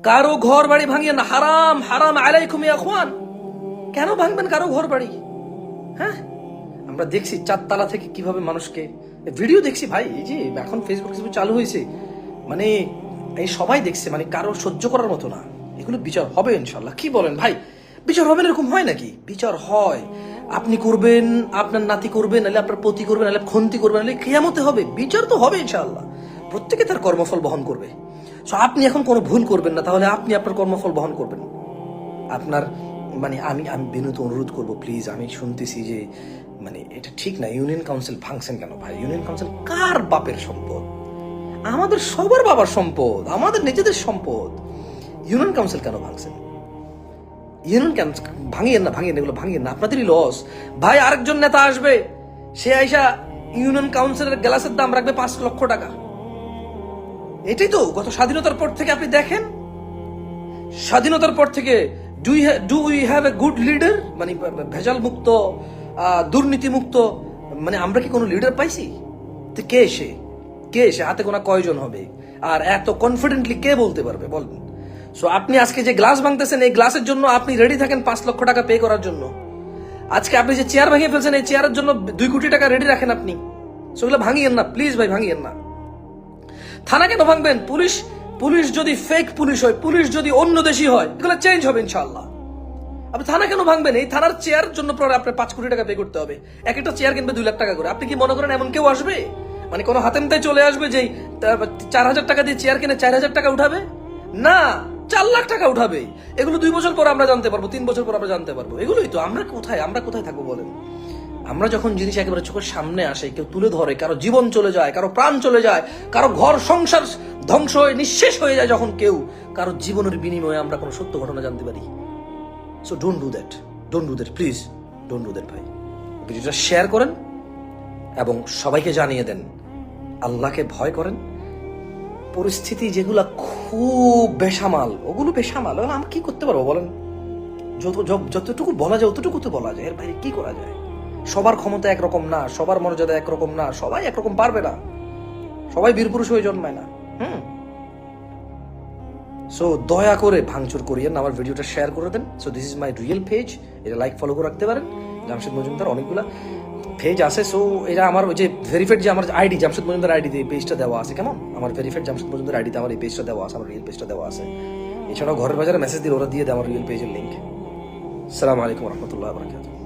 কারো ঘর বাড়ি ভাঙিয়ে না, হারাম হারাম আলাইকুম ইয়া আখওয়ান। কেন ভাঙবেন কারো ঘর বাড়ি? হ্যাঁ, আমরা দেখছি 4 তলা থেকে কিভাবে মানুষকে ভিডিও দেখছি ভাই, এই যে এখন ফেসবুক চালু হয়েছে, মানে এই সবাই দেখছে, মানে কারো সহ্য করার মতো না। এগুলো বিচার হবে ইনশাল্লাহ। কি বলেন ভাই, বিচার হবে না? এরকম হয় নাকি? বিচার হয়। আপনি করবেন, আপনার নাতি করবেন, নাহলে আপনার পতি করবেন, নাহলে খন্তি করবেন, নাহলে কিয়ামতে হবে। বিচার তো হবে ইনশাআল্লাহ, প্রত্যেকে তার কর্মফল বহন করবে। সো আপনি এখন কোনো ভুল করবেন না, তাহলে আপনি আপনার কর্মফল বহন করবেন। আপনার মানে আমি বিনীত অনুরোধ করব, প্লিজ, আমি শুনতেছি যে মানে এটা ঠিক না, ইউনিয়ন কাউন্সিল ভাঙছেন কেন ভাই? ইউনিয়ন কাউন্সিল কার বাপের সম্পদ? আমাদের সবার বাবার সম্পদ, আমাদের নিজেদের সম্পদ। ইউনিয়ন কাউন্সিল কেন ভাঙছেন? ইউনিয়ন কাউন্সিল ভাঙিয়েন না, এগুলো ভাঙিয়েন না, আপনাদেরই লস ভাই। আরেকজন নেতা আসবে, সে আইসা ইউনিয়ন কাউন্সিলের গ্লাসের দাম রাখবে 5 লক্ষ টাকা। এটাই তো গত স্বাধীনতার পর থেকে আপনি দেখেন, স্বাধীনতার পর থেকে do we have a good leader? মানে ভেজাল মুক্ত, দুর্নীতি মুক্ত, মানে আমরা কি কোনো লিডার পাইছি? তো কে এসে হাতে গোনা কয়জন হবে? আর এত কনফিডেন্টলি কে বলতে পারবে বলেন? সো আপনি আজকে যে গ্লাস ভাঙতেছেন, এই গ্লাসের জন্য আপনি রেডি থাকেন 5 লক্ষ টাকা পে করার জন্য। আজকে আপনি যে চেয়ার ভেঙে ফেলছেন, এই চেয়ারের জন্য 2 কোটি টাকা রেডি রাখেন আপনি। সেগুলো ভাঙিয়েন না প্লিজ ভাই, ভাঙিয়েন না। থানা কেন ভাঙবেন? পুলিশ যদি ফেক পুলিশ হয়, পুলিশ যদি অন্য দেশি হয়, এগুলো চেঞ্জ হবে ইনশাআল্লাহ। আপনি থানা কেন ভাঙবেন? এই থানার চেয়ার জন্য পরে আপনার 5 কোটি টাকা পে করতে হবে। এক একটা চেয়ার কিনবে 2 লাখ টাকা করে। আপনি কি মনে করেন এমন কেউ আসবে? মানে কোনো হাতেমতায় চলে আসবে যে 4,000 টাকা দিয়ে চেয়ার কিনে 4,000 টাকা উঠাবে? না, 4 লাখ টাকা উঠাবে। এগুলো 2 বছর পর আমরা জানতে পারবো, 3 বছর পর আমরা জানতে পারবো। এগুলোই তো। আমরা কোথায় থাকবো বলেন? আমরা যখন জিনিস একেবারে চোখের সামনে আসে, কেউ তুলে ধরে, কারো জীবন চলে যায়, কারো প্রাণ চলে যায়, কারো ঘর সংসার ধ্বংস হয়ে নিঃশেষ হয়ে যায়, যখন কেউ কারো জীবনের বিনিময়ে আমরা কোনো সত্য ঘটনা জানতে পারি। So don't do that, please don't do that ভাই। ভিডিওটা শেয়ার করেন এবং সবাইকে জানিয়ে দেন, আল্লাহকে ভয় করেন। পরিস্থিতি যেগুলা খুব বেসামাল, ওগুলো বেসামাল, আমরা কি করতে পারবো বলেন? যতটুকু বলা যায় অতটুকু তো বলা যায়, এর বাইরে কি করা যায়? সবার ক্ষমতা একরকম না, সবার মর্যাদা একরকম না, সবাই একরকম পারবে না, সবাই বীরপুরুষ হয়ে জন্মায় না। সো দয়া করে ভাঙচুর করিয়েন, আমার ভিডিওটা শেয়ার করে দেন। So this is my real page, এটা লাইক ফলো করে রাখতে পারেন। জামশেদ মজুমদার অনেকগুলা পেজ আছে। সো এটা আমার ওই যে ভেরিফাইড যে আমার আইডি জামশেদ মজুমদার আইডি দিয়ে পেজটা দেওয়া আছে, কেমন? আমার ভেরিফাইড জামশেদ মজুমদার আইডিতে আমার এই পেজটা দেওয়া আছে, আমার রিয়েল পেজটা দেওয়া আছে। এছাড়াও ঘরের বাজারে মেসেজ দিলে ওরা দিয়ে দেয় আমার রিয়েল পেজের লিঙ্ক। আসসালামু আলাইকুম রহমতুল্লাহ বারাকাতুহু।